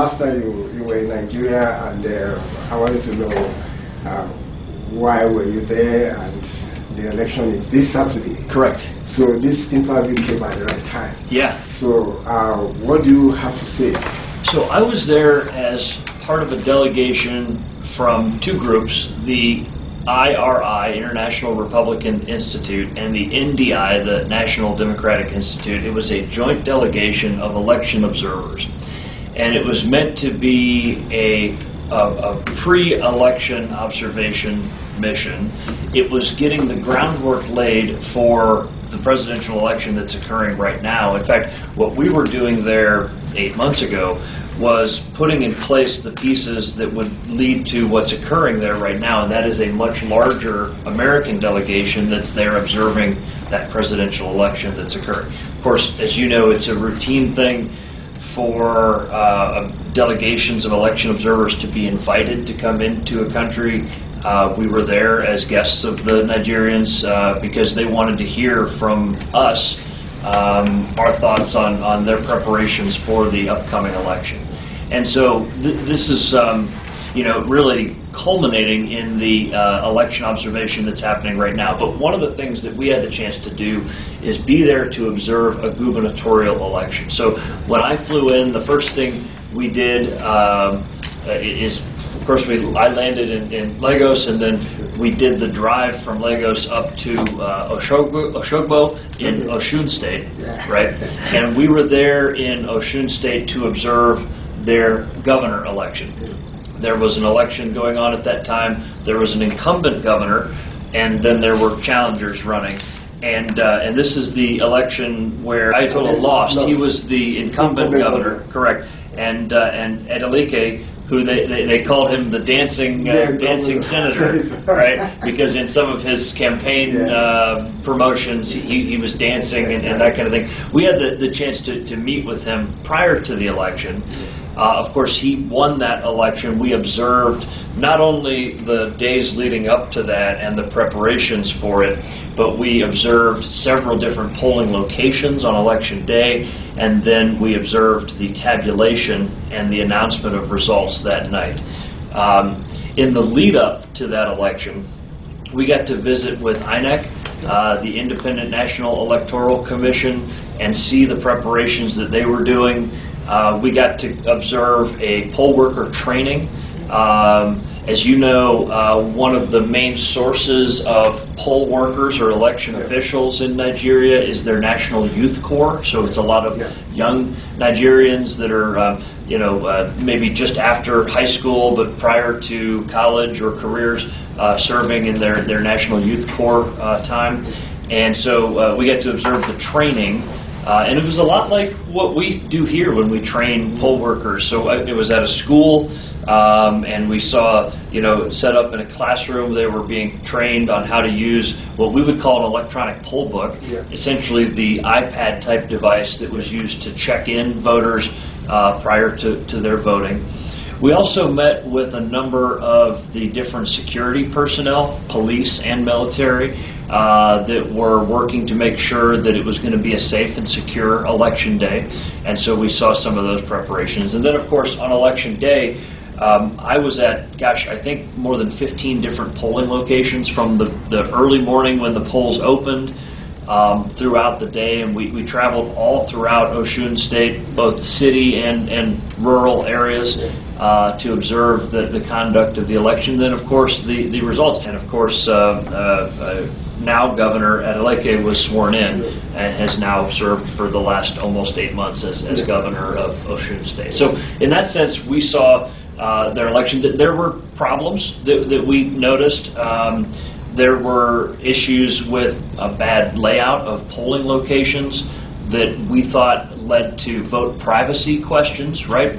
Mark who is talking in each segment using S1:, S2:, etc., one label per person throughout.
S1: last time you were in Nigeria, and I wanted to know why were you there, and the election is this Saturday.
S2: Correct.
S1: So this interview came at the right time.
S2: Yeah.
S1: So what do you have to say?
S2: So I was there as part of a delegation from two groups, the IRI, International Republican Institute, and the NDI, the National Democratic Institute. It was a joint delegation of election observers. And it was meant to be a pre-election observation mission. It was getting the groundwork laid for the presidential election that's occurring right now. In fact, what we were doing there 8 months ago was putting in place the pieces that would lead to what's occurring there right now, and that is a much larger American delegation that's there observing that presidential election that's occurring. Of course, as you know, it's a routine thing for delegations of election observers to be invited to come into a country. We were there as guests of the Nigerians because they wanted to hear from us our thoughts on their preparations for the upcoming election. And so this is really culminating in the election observation that's happening right now. But one of the things that we had the chance to do is be there to observe a gubernatorial election. So when I flew in, the first thing we did is, of course, I landed in Lagos, and then we did the drive from Lagos up to Oshogbo in Osun State, right? And we were there in Osun State to observe their governor election. There was an election going on at that time. There was an incumbent governor, and then there were challengers running. And this is the election where Ayatollah lost. He was the incumbent governor, correct? And Adeleke, who they called him the dancing senator, right? Because in some of his campaign promotions, he was dancing and that kind of thing. We had the chance to meet with him prior to the election. Of course, he won that election. We observed not only the days leading up to that and the preparations for it, but we observed several different polling locations on election day, and then we observed the tabulation and the announcement of results that night. In the lead up to that election, we got to visit with INEC, the Independent National Electoral Commission, and see the preparations that they were doing. We got to observe a poll worker training. As you know, one of the main sources of poll workers or election officials in Nigeria is their National Youth Corps. So it's a lot of young Nigerians that are, maybe just after high school but prior to college or careers, serving in their National Youth Corps time. And so we got to observe the training. And it was a lot like what we do here when we train poll workers. So it was at a school, and we saw, set up in a classroom, they were being trained on how to use what we would call an electronic poll book, essentially the iPad type device that was used to check in voters prior to their voting. We also met with a number of the different security personnel, police and military, that were working to make sure that it was going to be a safe and secure election day. And so we saw some of those preparations. And then, of course, on election day, I was at, I think more than 15 different polling locations from the early morning when the polls opened throughout the day. And we traveled all throughout Osun State, both city and rural areas, to observe the conduct of the election. Then, of course, the results. And, of course, now Governor Adeleke was sworn in and has now served for the last almost 8 months as governor of Osun State. So in that sense, we saw their election. There were problems that we noticed. There were issues with a bad layout of polling locations that we thought led to vote privacy questions, right?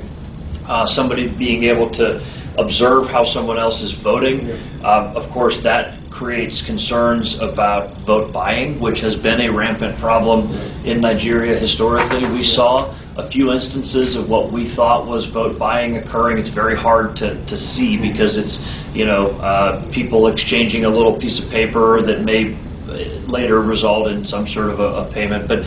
S2: Somebody being able to observe how someone else is voting. Of course, that creates concerns about vote buying, which has been a rampant problem in Nigeria historically. We saw a few instances of what we thought was vote buying occurring. It's very hard to see because it's, people exchanging a little piece of paper that may later result in some sort of a payment. But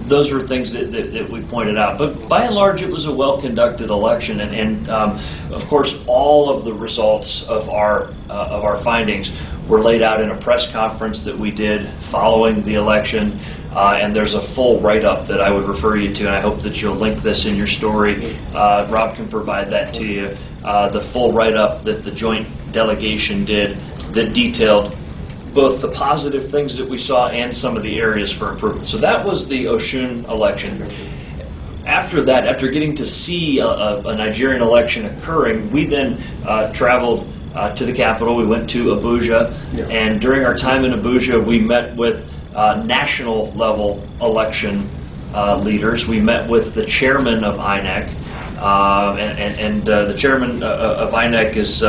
S2: those were things that we pointed out. But by and large, it was a well-conducted election, and of course, all of the results of our findings were laid out in a press conference that we did following the election. And there's a full write-up that I would refer you to, and I hope that you'll link this in your story. Rob can provide that to you. The full write-up that the joint delegation did that detailed both the positive things that we saw and some of the areas for improvement. So that was the Osun election. After that, after getting to see a Nigerian election occurring, we then traveled to the capital. We went to Abuja, and during our time in Abuja, we met with national level election leaders. We met with the chairman of INEC, and the chairman of INEC is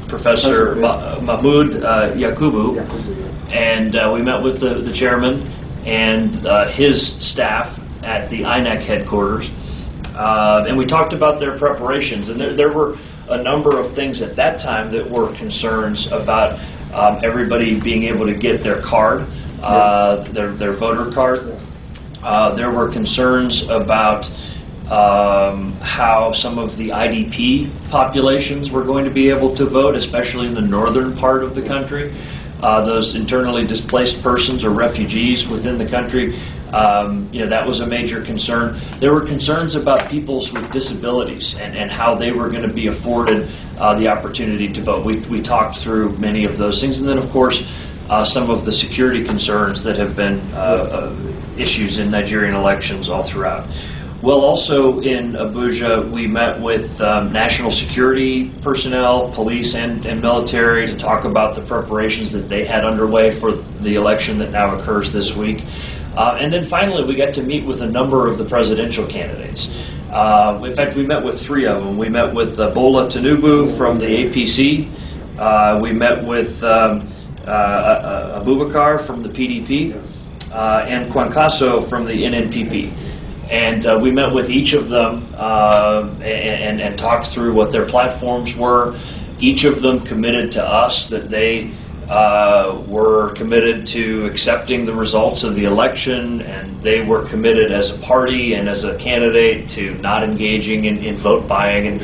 S2: Professor Mahmoud Yakubu, and we met with the chairman and his staff at the INEC headquarters, and we talked about their preparations, and there were a number of things at that time that were concerns about everybody being able to get their card, their voter card. There were concerns about how some of the IDP populations were going to be able to vote, especially in the northern part of the country. Those internally displaced persons or refugees within the country, that was a major concern. There were concerns about peoples with disabilities and how they were going to be afforded the opportunity to vote. We talked through many of those things, and then of course some of the security concerns that have been issues in Nigerian elections all throughout. Well, also in Abuja, we met with national security personnel, police and military, to talk about the preparations that they had underway for the election that now occurs this week. And then finally, we got to meet with a number of the presidential candidates. In fact, we met with three of them. We met with Bola Tinubu from the APC. We met with Abubakar from the PDP, and Kwankwaso from the NNPP. And we met with each of them and talked through what their platforms were. Each of them committed to us that they were committed to accepting the results of the election, and they were committed as a party and as a candidate to not engaging in vote buying, and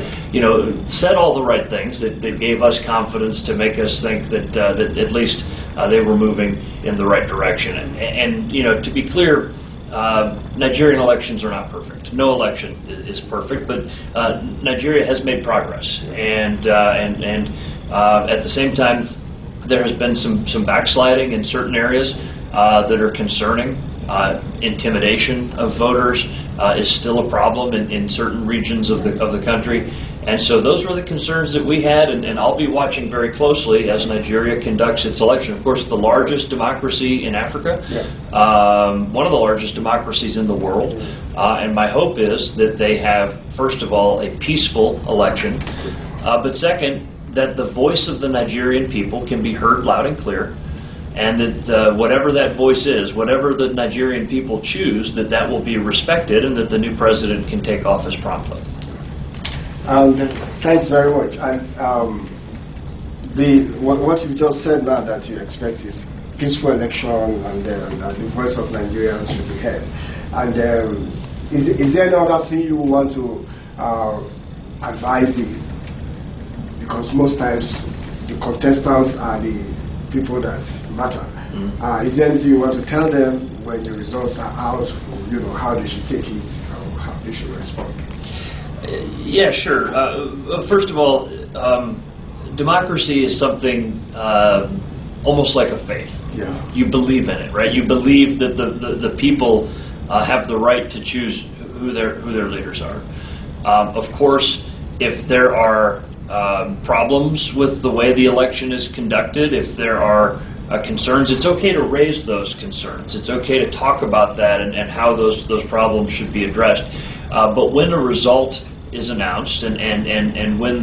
S2: said all the right things that gave us confidence to make us think that at least they were moving in the right direction. And to be clear, Nigerian elections are not perfect. No election is perfect, but Nigeria has made progress, and at the same time, there has been some backsliding in certain areas that are concerning. Intimidation of voters is still a problem in certain regions of the country. And so those were the concerns that we had, and I'll be watching very closely as Nigeria conducts its election. Of course, the largest democracy in Africa, one of the largest democracies in the world, and my hope is that they have, first of all, a peaceful election, but second, that the voice of the Nigerian people can be heard loud and clear, and that whatever that voice is, whatever the Nigerian people choose, that will be respected, and that the new president can take office promptly.
S1: Thanks very much. And what you just said now, that you expect is peaceful election, and the voice of Nigerians should be heard. And is there any other thing you want to advise because most times the contestants are the people that matter. Is there anything you want to tell them when the results are out, how they should take it, or how they should respond?
S2: Yeah, sure. First of all, democracy is something almost like a faith. Yeah. You believe in it, right? You believe that the people have the right to choose who their leaders are. Of course, if there are problems with the way the election is conducted, if there are concerns, it's okay to raise those concerns. It's okay to talk about that and how those problems should be addressed. But when a result is announced and when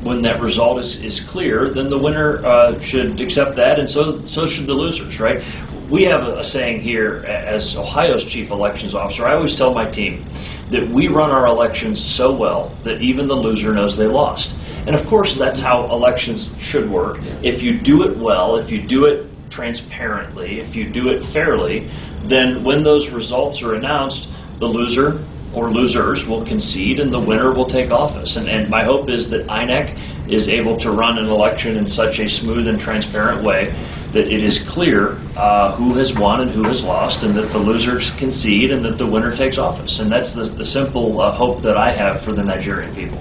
S2: when that result is clear, then the winner should accept that, and so should the losers, right? We have a saying here as Ohio's chief elections officer. I always tell my team that we run our elections so well that even the loser knows they lost. And of course, that's how elections should work. If you do it well, if you do it transparently, if you do it fairly, then when those results are announced, the loser or losers will concede and the winner will take office. And my hope is that INEC is able to run an election in such a smooth and transparent way that it is clear who has won and who has lost, and that the losers concede and that the winner takes office. And that's the simple hope that I have for the Nigerian people.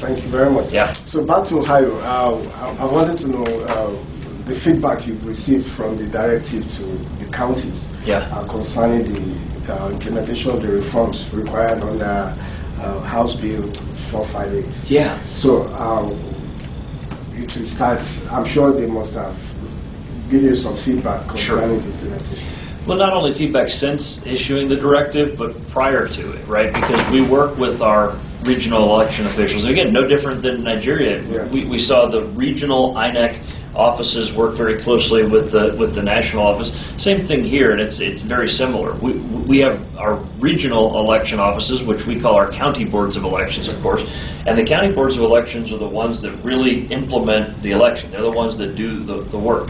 S1: Thank you very much.
S2: Yeah.
S1: So back to Ohio, I wanted to know the feedback you've received from the directive to the counties concerning the implementation of the reforms required under House Bill 458.
S2: Yeah.
S1: So it will start, I'm sure they must have given you some feedback concerning the implementation.
S2: Well, not only feedback since issuing the directive, but prior to it, right? Because we work with our regional election officials. Again, no different than Nigeria.
S1: Yeah.
S2: We saw the regional INEC offices work very closely with the national office. Same thing here, and it's very similar. We have our regional election offices, which we call our county boards of elections, of course, and the county boards of elections are the ones that really implement the election. They're the ones that do the work.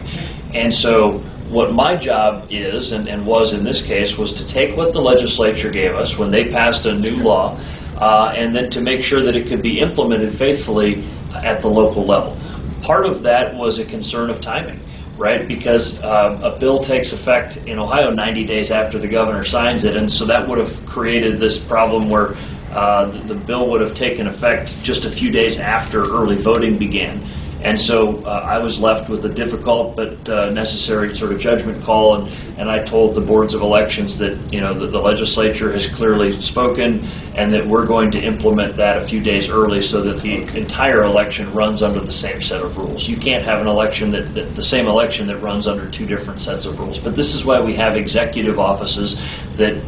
S2: And so what my job is, and was in this case, was to take what the legislature gave us when they passed a new law, and then to make sure that it could be implemented faithfully at the local level. Part of that was a concern of timing, right? Because a bill takes effect in Ohio 90 days after the governor signs it, and so that would have created this problem where the bill would have taken effect just a few days after early voting began. And so I was left with a difficult but necessary sort of judgment call, and I told the boards of elections that the legislature has clearly spoken, and that we're going to implement that a few days early so that the entire election runs under the same set of rules. You can't have an election the same election that runs under two different sets of rules. But this is why we have executive offices that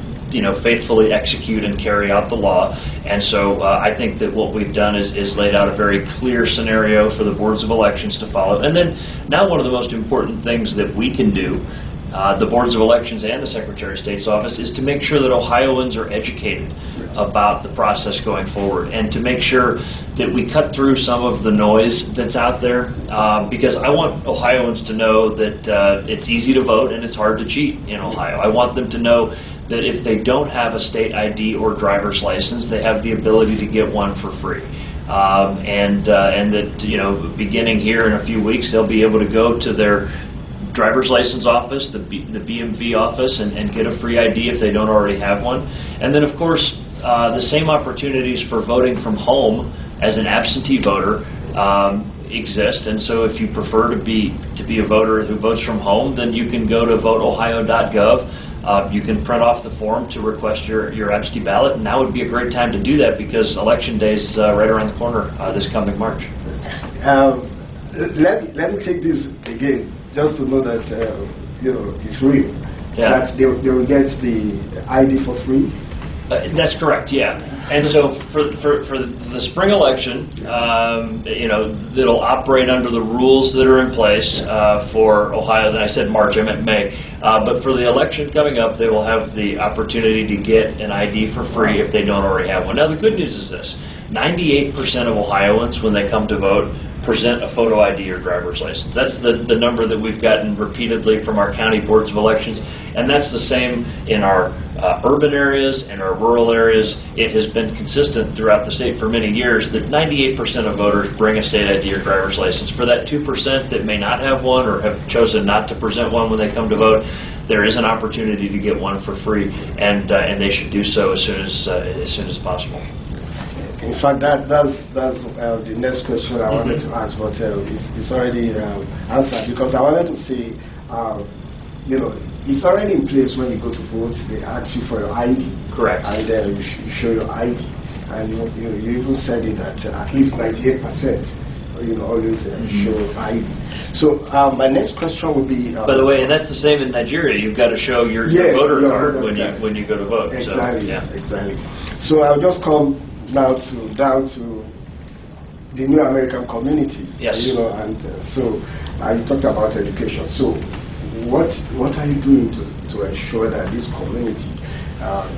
S2: faithfully execute and carry out the law. And so I think that what we've done is laid out a very clear scenario for the boards of elections to follow. And then now one of the most important things that we can do, the boards of elections and the Secretary of State's office, is to make sure that Ohioans are educated about the process going forward, and to make sure that we cut through some of the noise that's out there, because I want Ohioans to know that it's easy to vote and it's hard to cheat in Ohio. I want them to know that if they don't have a state ID or driver's license, they have the ability to get one for free. And that beginning here in a few weeks, they'll be able to go to their driver's license office, the BMV office, and get a free ID if they don't already have one. And then, of course, the same opportunities for voting from home as an absentee voter exist. And so if you prefer to be a voter who votes from home, then you can go to voteohio.gov. You can print off the form to request your absentee ballot, and now would be a great time to do that because Election Day is right around the corner this coming March.
S1: Let me take this again, just to know that it's real.
S2: Yeah.
S1: That they will get the ID for free.
S2: That's correct. Yeah. And so for the spring election, it'll operate under the rules that are in place for Ohio. And I said March, I meant May. But for the election coming up, they will have the opportunity to get an ID for free if they don't already have one. Now, the good news is this: 98% of Ohioans, when they come to vote, present a photo ID or driver's license. That's the number that we've gotten repeatedly from our county boards of elections, and that's the same in our urban areas and our rural areas. It has been consistent throughout the state for many years that 98% of voters bring a state ID or driver's license. For that 2% that may not have one or have chosen not to present one when they come to vote, there is an opportunity to get one for free, and they should do so as soon as possible.
S1: In fact, that's the next question I wanted to ask, but it's already answered, because I wanted to say, it's already in place when you go to vote. They ask you for your ID.
S2: Correct.
S1: And you show your ID. And you even said it that at least 98%, always show ID. So my next question would be...
S2: By the way, and that's the same in Nigeria. You've got to show your voter card when you go to vote.
S1: Exactly,
S2: so, yeah.
S1: Exactly. So I'll just come down to the New American communities.
S2: Yes.
S1: And so you talked about education. So what are you doing to ensure that this community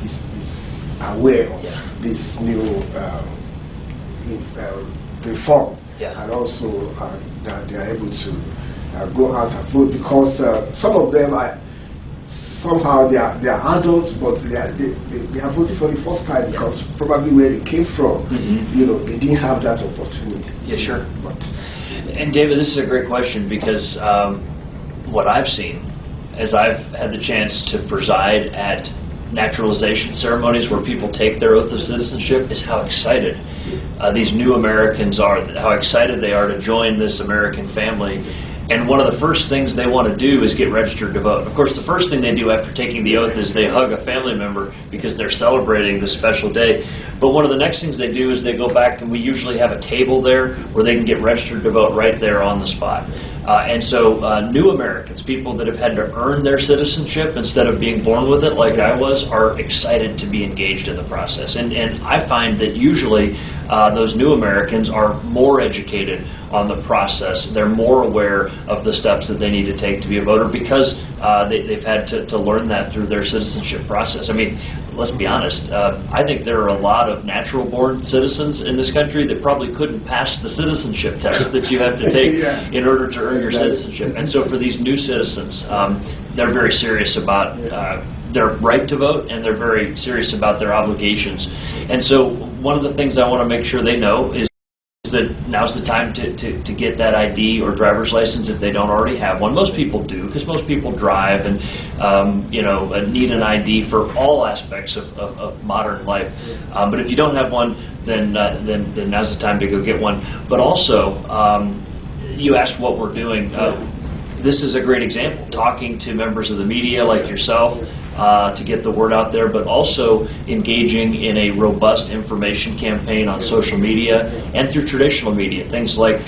S1: is aware of this new reform
S2: Yeah.
S1: and also that they are able to go out and vote, because some of them are somehow they are adults, but they are voting for the first time because probably where they came from, they didn't have that opportunity.
S2: Yeah, sure.
S1: But
S2: and David, this is a great question, because what I've seen as I've had the chance to preside at naturalization ceremonies where people take their oath of citizenship is how excited these new Americans are, how excited they are to join this American family. And one of the first things they want to do is get registered to vote. Of course, the first thing they do after taking the oath is they hug a family member because they're celebrating this special day. But one of the next things they do is they go back, and we usually have a table there where they can get registered to vote right there on the spot. And so new Americans, people that have had to earn their citizenship instead of being born with it like I was, are excited to be engaged in the process. And I find that usually those new Americans are more educated on the process. They're more aware of the steps that they need to take to be a voter because they've had to learn that through their citizenship process. I mean, let's be honest, I think there are a lot of natural-born citizens in this country that probably couldn't pass the citizenship test that you have to take in order to earn your citizenship. And so for these new citizens, they're very serious about their right to vote, and they're very serious about their obligations. And so one of the things I want to make sure they know is that now's the time to get that ID or driver's license if they don't already have one. Most people do, because most people drive and need an ID for all aspects of modern life. But if you don't have one, then now's the time to go get one. But also, you asked what we're doing. This is a great example, talking to members of the media like yourself to get the word out there, but also engaging in a robust information campaign on social media and through traditional media, things like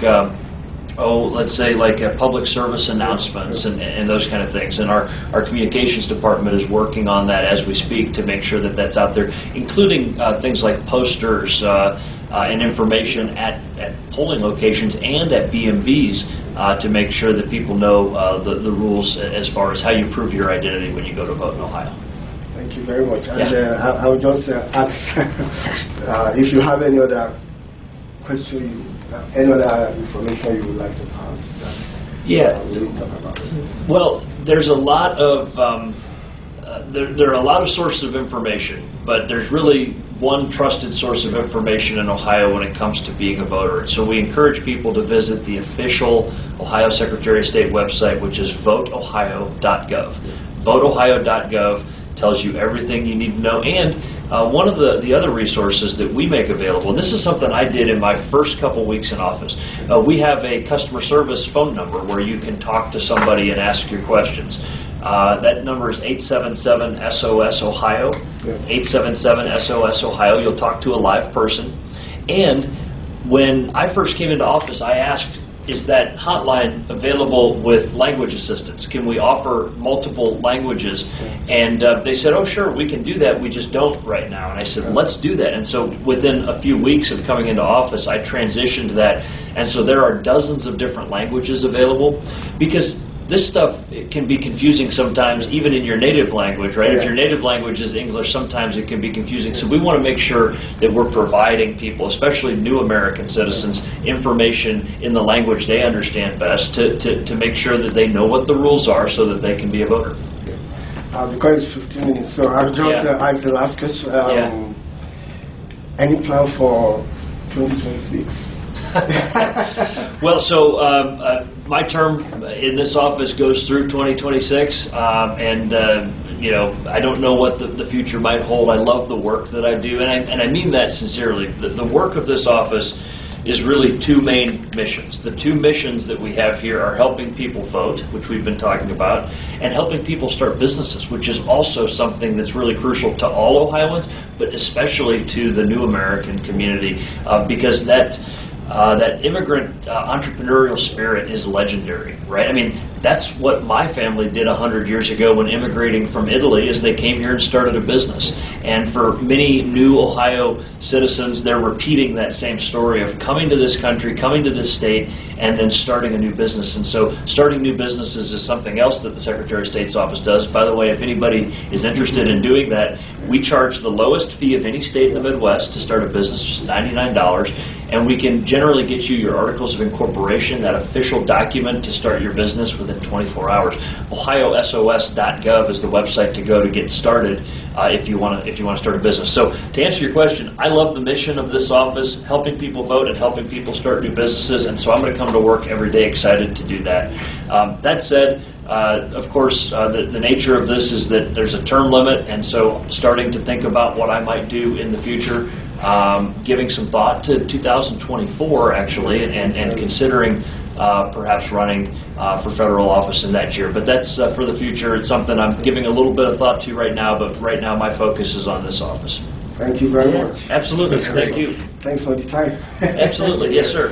S2: let's say like public service announcements and those kind of things. And our communications department is working on that as we speak to make sure that that's out there, including things like posters and information at polling locations and at BMVs to make sure that people know the rules as far as how you prove your identity when you go to vote in Ohio.
S1: Thank you very much. And I would just ask if you have any other question, any other information you would like to pass that we didn't talk about.
S2: Well, there's a lot of there are a lot of sources of information, but there's really one trusted source of information in Ohio when it comes to being a voter. And so we encourage people to visit the official Ohio Secretary of State website, which is voteohio.gov. Voteohio.gov tells you everything you need to know. And one of the other resources that we make available, and this is something I did in my first couple weeks in office, we have a customer service phone number where you can talk to somebody and ask your questions. That number is 877-SOS-OHIO, 877-SOS-OHIO. You'll talk to a live person. And when I first came into office, I asked, is that hotline available with language assistance? Can we offer multiple languages? And they said, oh, sure, we can do that. We just don't right now. And I said, let's do that. And so within a few weeks of coming into office, I transitioned that. And so there are dozens of different languages available, because this stuff can be confusing sometimes, even in your native language, right? If your native language is English, sometimes it can be confusing. So we want to make sure that we're providing people, especially new American citizens, information in the language they understand best to make sure that they know what the rules are so that they can be a voter.
S1: Because it's 15 minutes, so I'll just ask the last question. Any plan for 2026?
S2: Well, so my term in this office goes through 2026, and I don't know what the future might hold. I love the work that I do, and I mean that sincerely. The work of this office is really two main missions. The two missions that we have here are helping people vote, which we've been talking about, and helping people start businesses, which is also something that's really crucial to all Ohioans, but especially to the new American community, because that immigrant entrepreneurial spirit is legendary, right? I mean, That's what my family did 100 years ago when immigrating from Italy, is they came here and started a business. And for many new Ohio citizens, they're repeating that same story of coming to this country, coming to this state, and then starting a new business. And so starting new businesses is something else that the Secretary of State's office does. By the way, if anybody is interested in doing that, we charge the lowest fee of any state in the Midwest to start a business, just $99. And we can generally get you your articles of incorporation, that official document to start your business, within 24 hours. OhioSOS.gov is the website to go to get started if you want to start a business. So to answer your question, I love the mission of this office, helping people vote and helping people start new businesses, and so I'm going to come to work every day excited to do that. That said, of course, the nature of this is that there's a term limit, and so starting to think about what I might do in the future, giving some thought to 2024 actually, and considering perhaps running for federal office in that year. But that's for the future. It's something I'm giving a little bit of thought to right now, but right now my focus is on this office.
S1: Thank you very much.
S2: Absolutely. Thank you.
S1: Thanks for the time.
S2: Absolutely. Yes, sir.